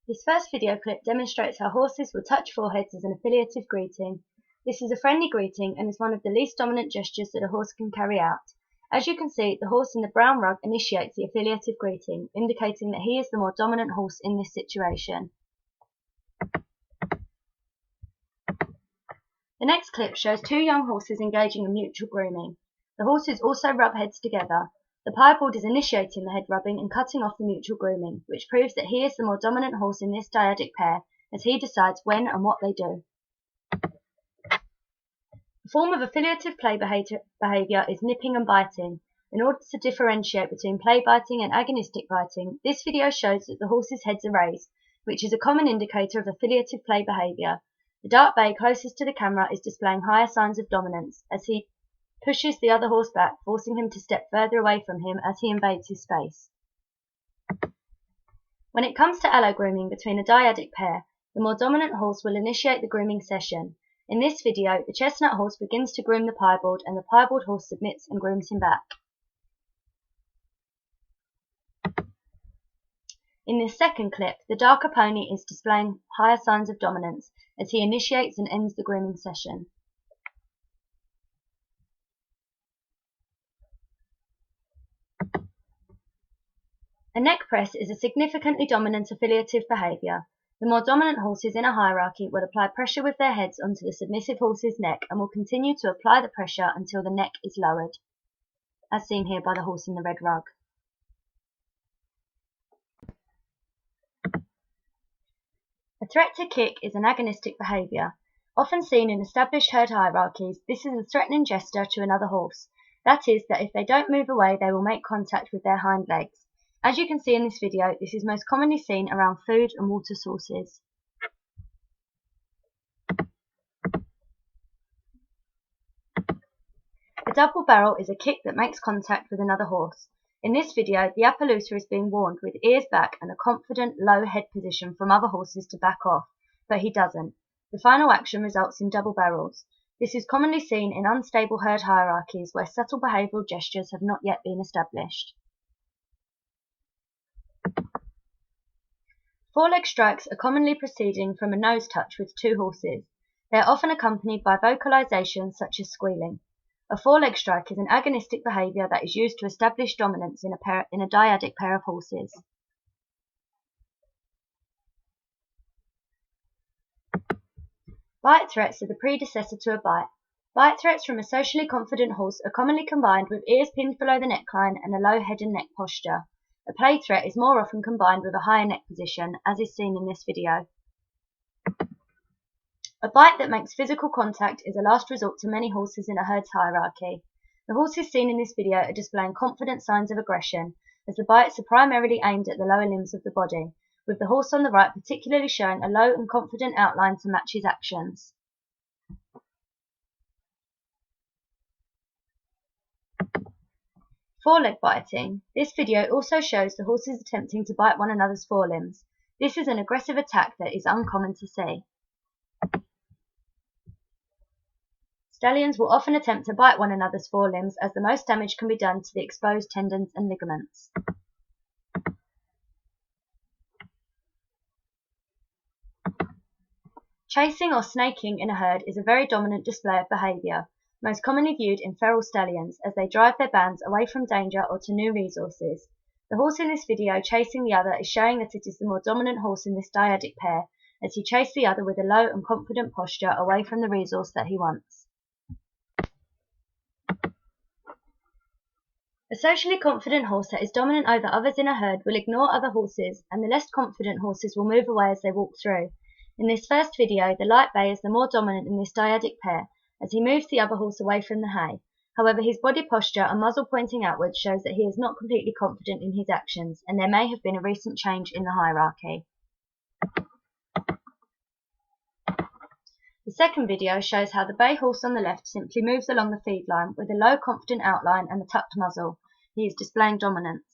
This first video clip demonstrates how horses will touch foreheads as an affiliative greeting. This is a friendly greeting and is one of the least dominant gestures that a horse can carry out. As you can see, the horse in the brown rug initiates the affiliative greeting, indicating that he is the more dominant horse in this situation. The next clip shows two young horses engaging in mutual grooming. The horses also rub heads together. The piebald is initiating the head rubbing and cutting off the mutual grooming, which proves that he is the more dominant horse in this dyadic pair, as he decides when and what they do. A form of affiliative play behaviour is nipping and biting. In order to differentiate between play biting and agonistic biting, this video shows that the horses' heads are raised, which is a common indicator of affiliative play behaviour. The dark bay closest to the camera is displaying higher signs of dominance, as he pushes the other horse back, forcing him to step further away from him as he invades his space. When it comes to allo-grooming between a dyadic pair, the more dominant horse will initiate the grooming session. In this video, the chestnut horse begins to groom the piebald, and the piebald horse submits and grooms him back. In this second clip, the darker pony is displaying higher signs of dominance, as he initiates and ends the grooming session. A neck press is a significantly dominant affiliative behaviour. The more dominant horses in a hierarchy will apply pressure with their heads onto the submissive horse's neck and will continue to apply the pressure until the neck is lowered, as seen here by the horse in the red rug. A threat to kick is an agonistic behaviour. Often seen in established herd hierarchies, this is a threatening gesture to another horse. That is, that if they don't move away, they will make contact with their hind legs. As you can see in this video, this is most commonly seen around food and water sources. A double barrel is a kick that makes contact with another horse. In this video, the Appaloosa is being warned with ears back and a confident, low head position from other horses to back off, but he doesn't. The final action results in double barrels. This is commonly seen in unstable herd hierarchies where subtle behavioural gestures have not yet been established. Foreleg strikes are commonly proceeding from a nose touch with two horses. They are often accompanied by vocalizations such as squealing. A foreleg strike is an agonistic behaviour that is used to establish dominance in a dyadic pair of horses. Bite threats are the predecessor to a bite. Bite threats from a socially confident horse are commonly combined with ears pinned below the neckline and a low head and neck posture. A play threat is more often combined with a higher neck position, as is seen in this video. A bite that makes physical contact is a last resort to many horses in a herd's hierarchy. The horses seen in this video are displaying confident signs of aggression, as the bites are primarily aimed at the lower limbs of the body, with the horse on the right particularly showing a low and confident outline to match his actions. Foreleg biting. This video also shows the horses attempting to bite one another's forelimbs. This is an aggressive attack that is uncommon to see. Stallions will often attempt to bite one another's forelimbs, as the most damage can be done to the exposed tendons and ligaments. Chasing or snaking in a herd is a very dominant display of behaviour, most commonly viewed in feral stallions, as they drive their bands away from danger or to new resources. The horse in this video chasing the other is showing that it is the more dominant horse in this dyadic pair, as he chased the other with a low and confident posture away from the resource that he wants. A socially confident horse that is dominant over others in a herd will ignore other horses, and the less confident horses will move away as they walk through. In this first video, the light bay is the more dominant in this dyadic pair, as he moves the other horse away from the hay. However, his body posture and muzzle pointing outwards shows that he is not completely confident in his actions, and there may have been a recent change in the hierarchy. The second video shows how the bay horse on the left simply moves along the feed line with a low confident outline and a tucked muzzle. He is displaying dominance.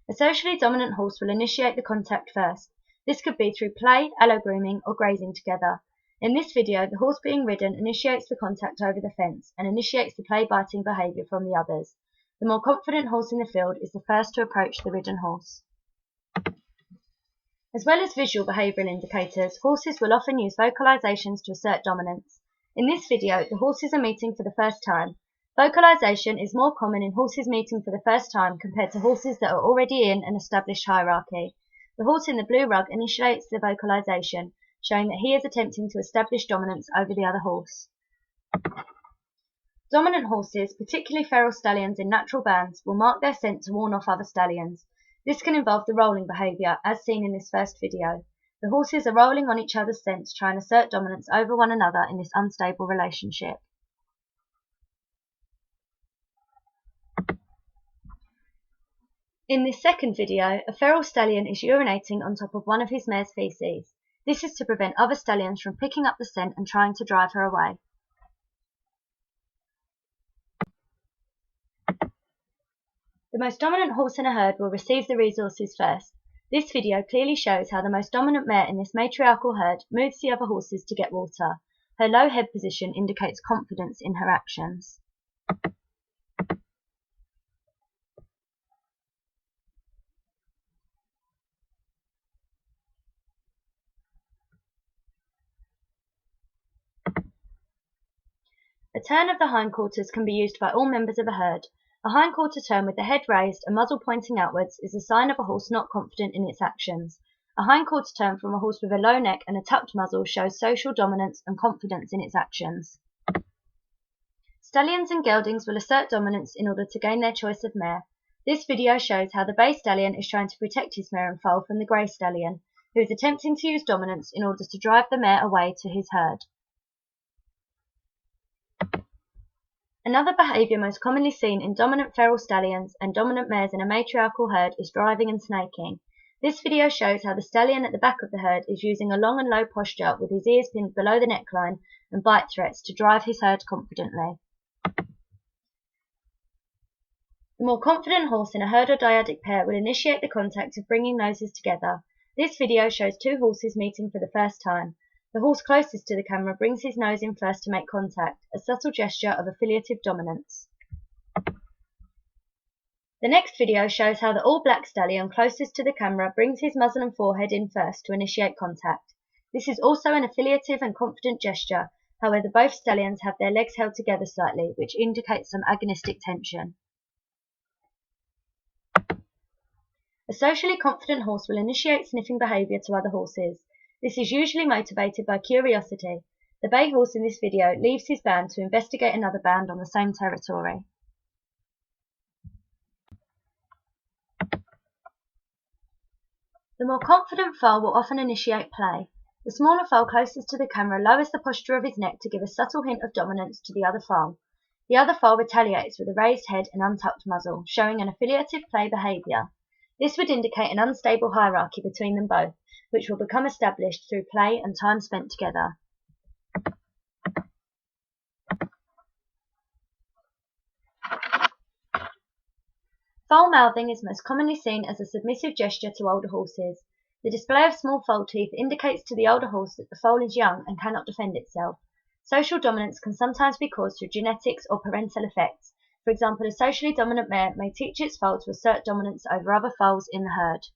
A socially dominant horse will initiate the contact first. This could be through play, allo-grooming, or grazing together. In this video, the horse being ridden initiates the contact over the fence and initiates the play biting behaviour from the others. The more confident horse in the field is the first to approach the ridden horse. As well as visual behavioural indicators, horses will often use vocalizations to assert dominance. In this video, the horses are meeting for the first time. Vocalization is more common in horses meeting for the first time compared to horses that are already in an established hierarchy. The horse in the blue rug initiates the vocalization, showing that he is attempting to establish dominance over the other horse. Dominant horses, particularly feral stallions in natural bands, will mark their scent to warn off other stallions. This can involve the rolling behaviour, as seen in this first video. The horses are rolling on each other's scent to try and assert dominance over one another in this unstable relationship. In this second video, a feral stallion is urinating on top of one of his mare's feces. This is to prevent other stallions from picking up the scent and trying to drive her away. The most dominant horse in a herd will receive the resources first. This video clearly shows how the most dominant mare in this matriarchal herd moves the other horses to get water. Her low head position indicates confidence in her actions. A turn of the hindquarters can be used by all members of a herd. A hindquarter turn with the head raised and muzzle pointing outwards is a sign of a horse not confident in its actions. A hindquarter turn from a horse with a low neck and a tucked muzzle shows social dominance and confidence in its actions. Stallions and geldings will assert dominance in order to gain their choice of mare. This video shows how the bay stallion is trying to protect his mare and foal from the grey stallion, who is attempting to use dominance in order to drive the mare away to his herd. Another behaviour most commonly seen in dominant feral stallions and dominant mares in a matriarchal herd is driving and snaking. This video shows how the stallion at the back of the herd is using a long and low posture with his ears pinned below the neckline and bite threats to drive his herd confidently. The more confident horse in a herd or dyadic pair will initiate the contact of bringing noses together. This video shows two horses meeting for the first time. The horse closest to the camera brings his nose in first to make contact, a subtle gesture of affiliative dominance. The next video shows how the all-black stallion closest to the camera brings his muzzle and forehead in first to initiate contact. This is also an affiliative and confident gesture, however both stallions have their legs held together slightly, which indicates some agonistic tension. A socially confident horse will initiate sniffing behaviour to other horses. This is usually motivated by curiosity. The bay horse in this video leaves his band to investigate another band on the same territory. The more confident foal will often initiate play. The smaller foal closest to the camera lowers the posture of his neck to give a subtle hint of dominance to the other foal. The other foal retaliates with a raised head and untucked muzzle, showing an affiliative play behaviour. This would indicate an unstable hierarchy between them both, which will become established through play and time spent together. Foal mouthing is most commonly seen as a submissive gesture to older horses. The display of small foal teeth indicates to the older horse that the foal is young and cannot defend itself. Social dominance can sometimes be caused through genetics or parental effects. For example, a socially dominant mare may teach its foal to assert dominance over other foals in the herd.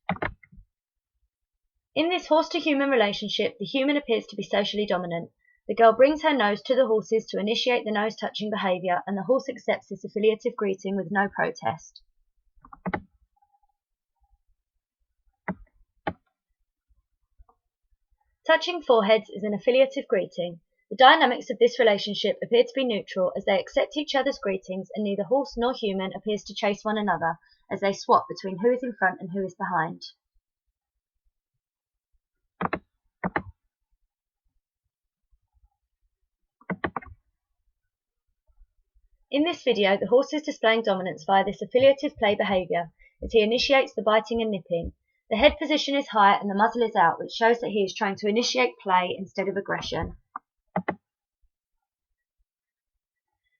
In this horse-to-human relationship, the human appears to be socially dominant. The girl brings her nose to the horses to initiate the nose-touching behaviour, and the horse accepts this affiliative greeting with no protest. Touching foreheads is an affiliative greeting. The dynamics of this relationship appear to be neutral as they accept each other's greetings, and neither horse nor human appears to chase one another as they swap between who is in front and who is behind. In this video, the horse is displaying dominance via this affiliative play behaviour as he initiates the biting and nipping. The head position is high and the muzzle is out, which shows that he is trying to initiate play instead of aggression.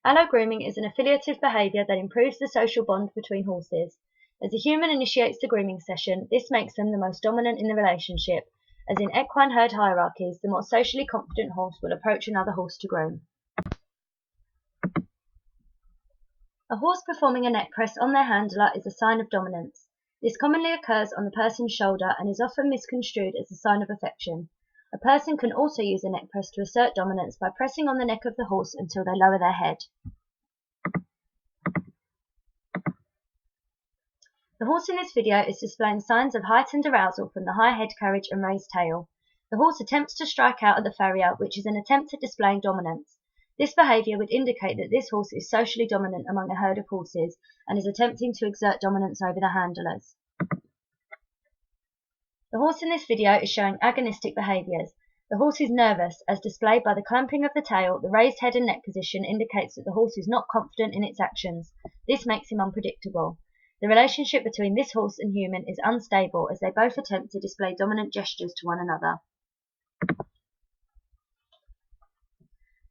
Allo-grooming is an affiliative behaviour that improves the social bond between horses. As a human initiates the grooming session, this makes them the most dominant in the relationship, as in equine herd hierarchies, the more socially confident horse will approach another horse to groom. A horse performing a neck press on their handler is a sign of dominance. This commonly occurs on the person's shoulder and is often misconstrued as a sign of affection. A person can also use a neck press to assert dominance by pressing on the neck of the horse until they lower their head. The horse in this video is displaying signs of heightened arousal from the high head carriage and raised tail. The horse attempts to strike out at the farrier, which is an attempt at displaying dominance. This behaviour would indicate that this horse is socially dominant among a herd of horses and is attempting to exert dominance over the handlers. The horse in this video is showing agonistic behaviours. The horse is nervous, as displayed by the clamping of the tail. The raised head and neck position indicates that the horse is not confident in its actions. This makes him unpredictable. The relationship between this horse and human is unstable, as they both attempt to display dominant gestures to one another.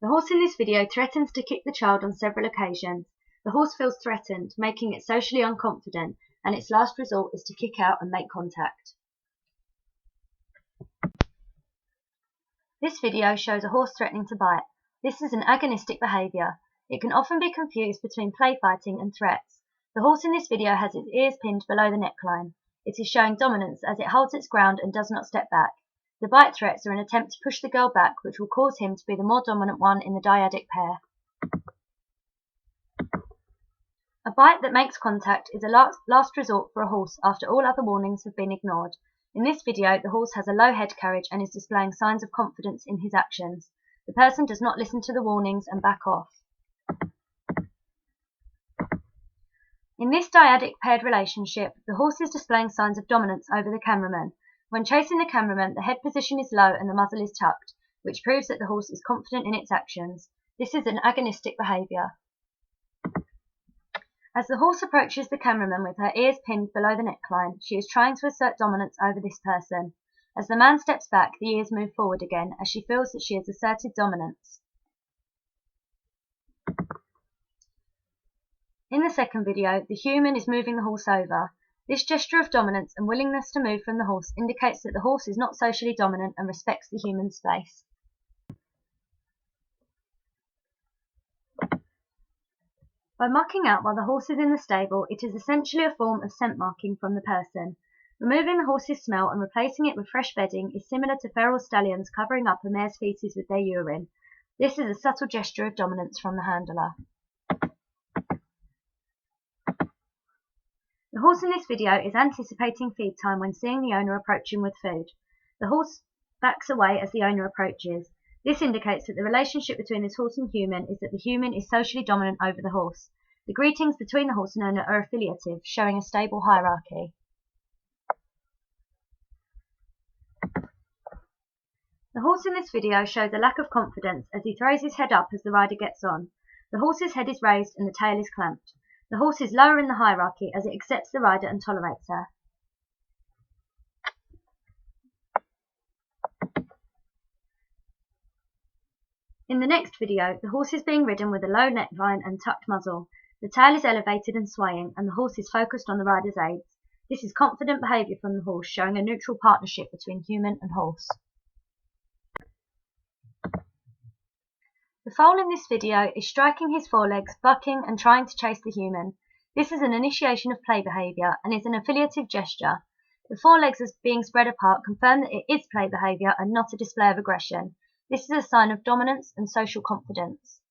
The horse in this video threatens to kick the child on several occasions. The horse feels threatened, making it socially unconfident, and its last resort is to kick out and make contact. This video shows a horse threatening to bite. This is an agonistic behaviour. It can often be confused between play fighting and threats. The horse in this video has its ears pinned below the neckline. It is showing dominance as it holds its ground and does not step back. The bite threats are an attempt to push the girl back, which will cause him to be the more dominant one in the dyadic pair. A bite that makes contact is a last resort for a horse after all other warnings have been ignored. In this video, the horse has a low head carriage and is displaying signs of confidence in his actions. The person does not listen to the warnings and back off. In this dyadic paired relationship, the horse is displaying signs of dominance over the cameraman. When chasing the cameraman, the head position is low and the muzzle is tucked, which proves that the horse is confident in its actions. This is an agonistic behaviour. As the horse approaches the cameraman with her ears pinned below the neckline, she is trying to assert dominance over this person. As the man steps back, the ears move forward again, as she feels that she has asserted dominance. In the second video, the human is moving the horse over. This gesture of dominance and willingness to move from the horse indicates that the horse is not socially dominant and respects the human space. By mucking out while the horse is in the stable, it is essentially a form of scent marking from the person. Removing the horse's smell and replacing it with fresh bedding is similar to feral stallions covering up a mare's feces with their urine. This is a subtle gesture of dominance from the handler. The horse in this video is anticipating feed time when seeing the owner approach him with food. The horse backs away as the owner approaches. This indicates that the relationship between this horse and human is that the human is socially dominant over the horse. The greetings between the horse and owner are affiliative, showing a stable hierarchy. The horse in this video shows a lack of confidence as he throws his head up as the rider gets on. The horse's head is raised and the tail is clamped. The horse is lower in the hierarchy as it accepts the rider and tolerates her. In the next video, the horse is being ridden with a low neckline and tucked muzzle. The tail is elevated and swaying, and the horse is focused on the rider's aids. This is confident behaviour from the horse, showing a neutral partnership between human and horse. The foal in this video is striking his forelegs, bucking and trying to chase the human. This is an initiation of play behaviour and is an affiliative gesture. The forelegs as being spread apart confirm that it is play behaviour and not a display of aggression. This is a sign of dominance and social confidence.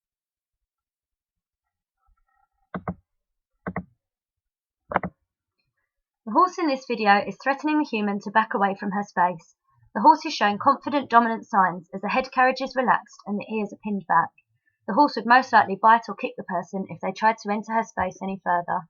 The horse in this video is threatening the human to back away from her space. The horse is showing confident dominant signs as the head carriage is relaxed and the ears are pinned back. The horse would most likely bite or kick the person if they tried to enter her space any further.